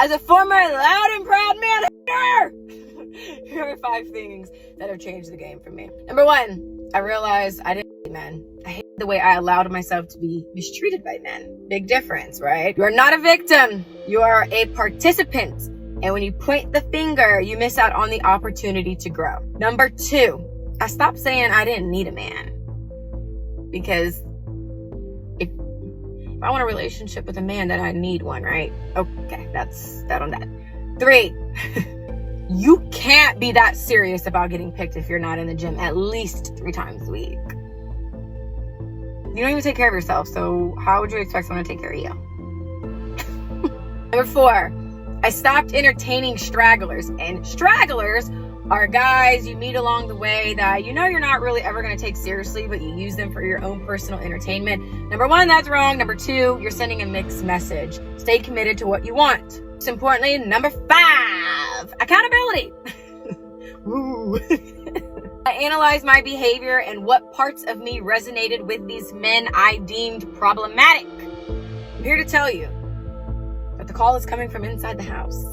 As a former loud and proud man hater, here are 5 things that have changed the game for me. Number 1, I realized I didn't hate men. I hated the way I allowed myself to be mistreated by men. Big difference, right? You are not a victim. You are a participant. And when you point the finger, you miss out on the opportunity to grow. Number 2, I stopped saying I didn't need a man. Because if I want a relationship with a man, then I need one, right? Okay, that's that on that. 3, you can't be that serious about getting picked if you're not in the gym at least 3 times a week. You don't even take care of yourself, so how would you expect someone to take care of you? Number 4, I stopped entertaining stragglers. And stragglers are guys you meet along the way that you know you're not really ever going to take seriously, but you use them for your own personal entertainment. Number 1, that's wrong. Number 2, you're sending a mixed message. Stay committed to what you want. Most importantly, number 5, accountability. Woo. I analyzed my behavior and what parts of me resonated with these men I deemed problematic. I'm here to tell you that the call is coming from inside the house.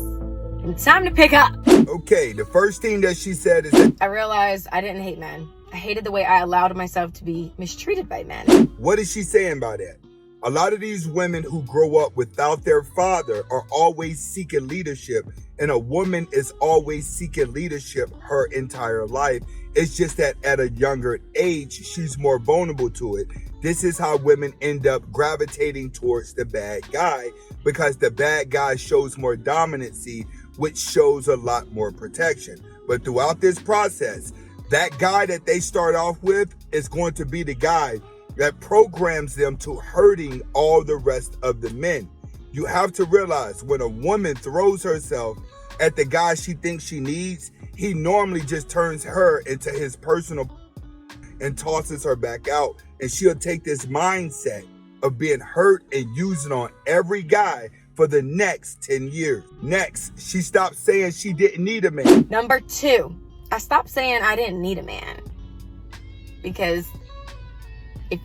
And it's time to pick up. Okay, the first thing that she said is that I realized I didn't hate men. I hated the way I allowed myself to be mistreated by men. What is she saying by that? A lot of these women who grow up without their father are always seeking leadership, and a woman is always seeking leadership her entire life. It's just that at a younger age, she's more vulnerable to it. This is how women end up gravitating towards the bad guy, because the bad guy shows more dominancy, which shows a lot more protection. But throughout this process, that guy that they start off with is going to be the guy that programs them to hurting all the rest of the men. You have to realize when a woman throws herself at the guy she thinks she needs, he normally just turns her into his personal and tosses her back out. And she'll take this mindset of being hurt and using on every guy for the next 10 years. Next, she stopped saying she didn't need a man. Number 2, I stopped saying I didn't need a man. Because if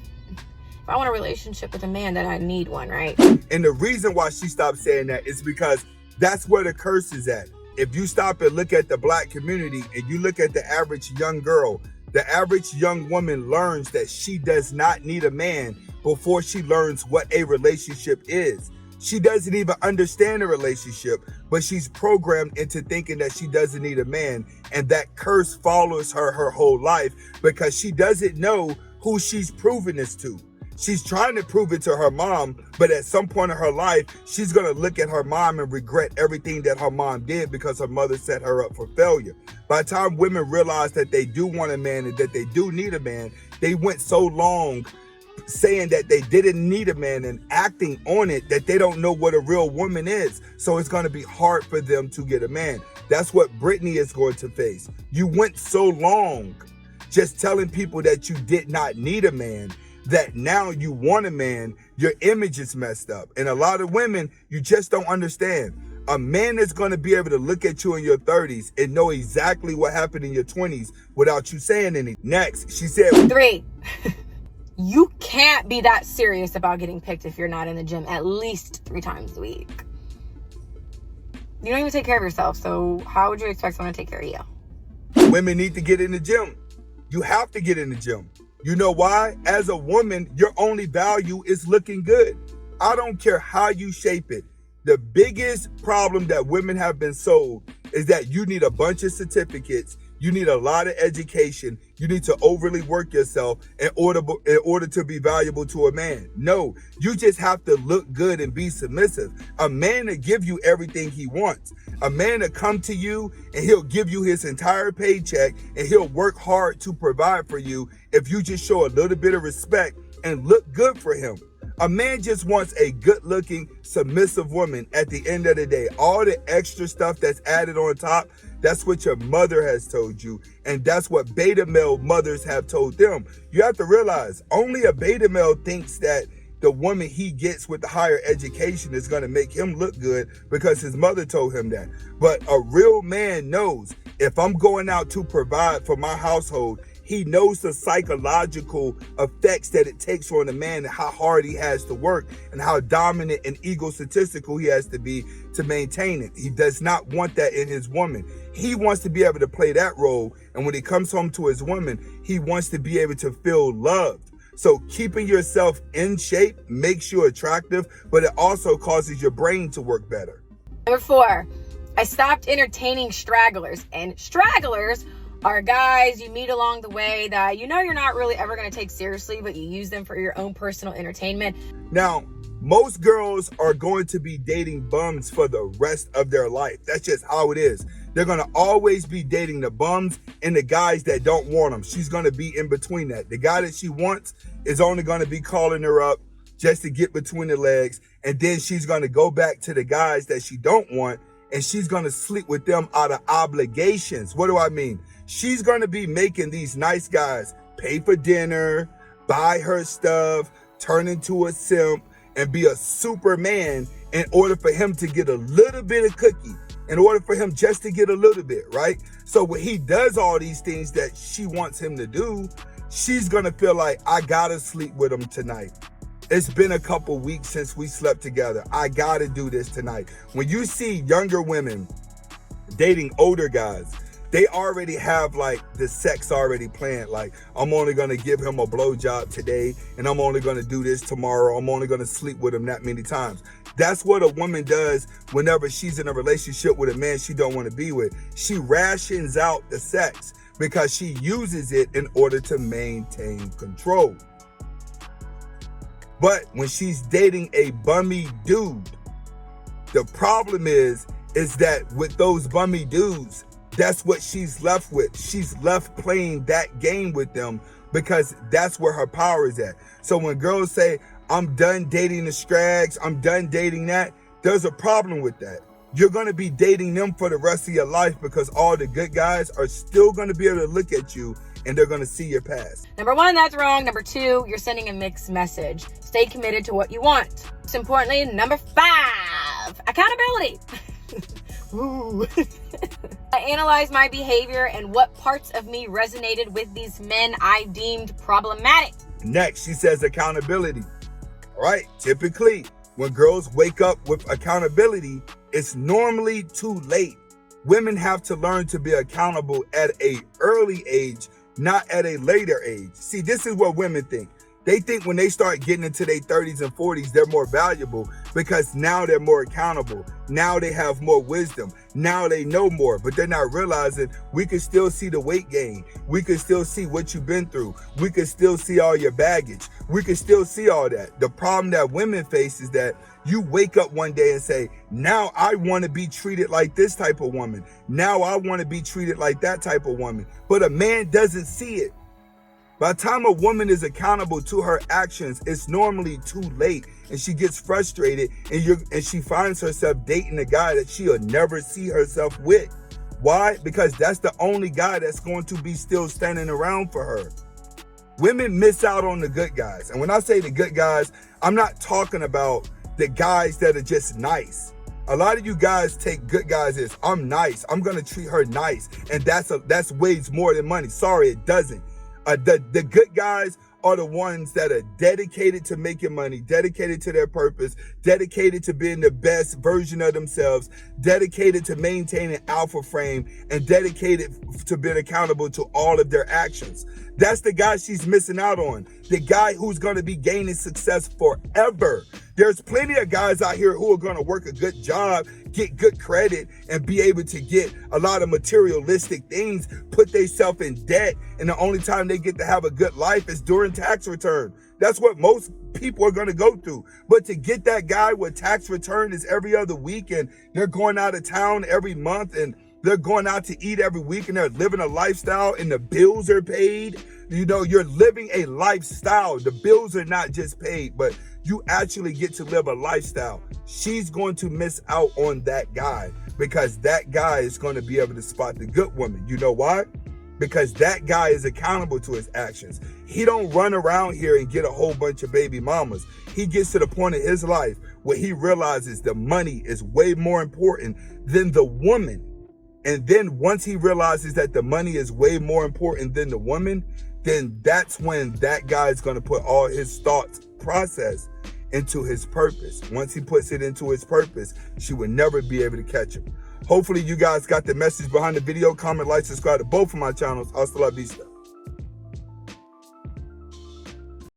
I want a relationship with a man, then I need one, right? And the reason why she stopped saying that is because that's where the curse is at. If you stop and look at the black community and you look at the average young girl, the average young woman learns that she does not need a man before she learns what a relationship is. She doesn't even understand a relationship, but she's programmed into thinking that she doesn't need a man. And that curse follows her her whole life because she doesn't know who she's proving this to. She's trying to prove it to her mom, but at some point in her life, she's going to look at her mom and regret everything that her mom did because her mother set her up for failure. By the time women realize that they do want a man and that they do need a man, they went so long saying that they didn't need a man and acting on it that they don't know what a real woman is. So it's going to be hard for them to get a man. That's what Brittany is going to face. You went so long just telling people that you did not need a man that now you want a man, your image is messed up. And a lot of women, you just don't understand. A man is going to be able to look at you in your 30s and know exactly what happened in your 20s without you saying anything. Next, she said 3, you can't be that serious about getting picked if you're not in the gym at least 3 times a week. You don't even take care of yourself, so how would you expect someone to take care of you? women need to get in the gym. You have to get in the gym. You know why? As a woman, your only value is looking good. I don't care how you shape it. The biggest problem that women have been sold is that you need a bunch of certificates. You need a lot of education. You need to overly work yourself in order to be valuable to a man. No, you just have to look good and be submissive. A man will give you everything he wants. A man will come to you and he'll give you his entire paycheck and he'll work hard to provide for you if you just show a little bit of respect and look good for him. A man just wants a good-looking, submissive woman at the end of the day. All the extra stuff that's added on top, that's what your mother has told you. And that's what beta male mothers have told them. You have to realize, only a beta male thinks that the woman he gets with the higher education is going to make him look good because his mother told him that. But a real man knows, if I'm going out to provide for my household, He knows the psychological effects that it takes on a man and how hard he has to work and how dominant and egotistical he has to be to maintain it. He does not want that in his woman. He wants to be able to play that role. And when he comes home to his woman, he wants to be able to feel loved. So keeping yourself in shape makes you attractive, but it also causes your brain to work better. Number 4, I stopped entertaining stragglers. And stragglers are guys you meet along the way that you know you're not really ever going to take seriously, but you use them for your own personal entertainment. Now, most girls are going to be dating bums for the rest of their life. That's just how it is. They're going to always be dating the bums and the guys that don't want them. She's going to be in between that. The guy that she wants is only going to be calling her up just to get between the legs. And then she's going to go back to the guys that she don't want, and she's going to sleep with them out of obligations. What do I mean? She's going to be making these nice guys pay for dinner, buy her stuff, turn into a simp, and be a superman in order for him to get a little bit of cookie, in order for him just to get a little bit, right? So when he does all these things that she wants him to do, she's going to feel like, I got to sleep with him tonight. It's been a couple weeks since we slept together. I got to do this tonight. When you see younger women dating older guys, they already have like the sex already planned. Like, I'm only going to give him a blowjob today, and I'm only going to do this tomorrow. I'm only going to sleep with him that many times. That's what a woman does whenever she's in a relationship with a man she don't want to be with. She rations out the sex because she uses it in order to maintain control. But when she's dating a bummy dude, the problem is that with those bummy dudes, that's what she's left with. She's left playing that game with them because that's where her power is at. So when girls say, I'm done dating the strags, I'm done dating that, there's a problem with that. You're going to be dating them for the rest of your life because all the good guys are still going to be able to look at you and they're going to see your past. Number 1, that's wrong. Number 2, you're sending a mixed message. Stay committed to what you want. Most importantly, number 5, accountability. Ooh. I analyzed my behavior and what parts of me resonated with these men I deemed problematic. Next, she says accountability. All right, typically, when girls wake up with accountability, it's normally too late. Women have to learn to be accountable at an early age, not at a later age. See, this is what women think. They think when they start getting into their 30s and 40s, they're more valuable because now they're more accountable. Now they have more wisdom. Now they know more, but they're not realizing we can still see the weight gain. We can still see what you've been through. We can still see all your baggage. We can still see all that. The problem that women face is that you wake up one day and say, now I want to be treated like this type of woman. Now I want to be treated like that type of woman. But a man doesn't see it. By the time a woman is accountable to her actions, it's normally too late, and she gets frustrated, and she finds herself dating a guy that she'll never see herself with. Why? Because that's the only guy that's going to be still standing around for her. Women miss out on the good guys. And when I say the good guys, I'm not talking about the guys that are just nice. A lot of you guys take good guys as, I'm nice, I'm going to treat her nice, and that's weighs more than money. Sorry, it doesn't. The good guys are the ones that are dedicated to making money, dedicated to their purpose, dedicated to being the best version of themselves, dedicated to maintaining alpha frame, and dedicated to being accountable to all of their actions. That's the guy she's missing out on. The guy who's going to be gaining success forever. There's plenty of guys out here who are going to work a good job, get good credit, and be able to get a lot of materialistic things, put themselves in debt, and the only time they get to have a good life is during tax return. That's what most people are going to go through. But to get that guy where tax return is every other week, and they're going out of town every month, and they're going out to eat every week, and they're living a lifestyle, and the bills are paid. You know, you're living a lifestyle. The bills are not just paid, but you actually get to live a lifestyle. She's going to miss out on that guy because that guy is going to be able to spot the good woman. You know why? Because that guy is accountable to his actions. He don't run around here and get a whole bunch of baby mamas. He gets to the point in his life where he realizes the money is way more important than the woman. And then once he realizes that the money is way more important than the woman, then that's when that guy is going to put all his thoughts process into his purpose. Once he puts it into his purpose, she will never be able to catch him. Hopefully you guys got the message behind the video. Comment, like, subscribe to both of my channels. Hasta la vista.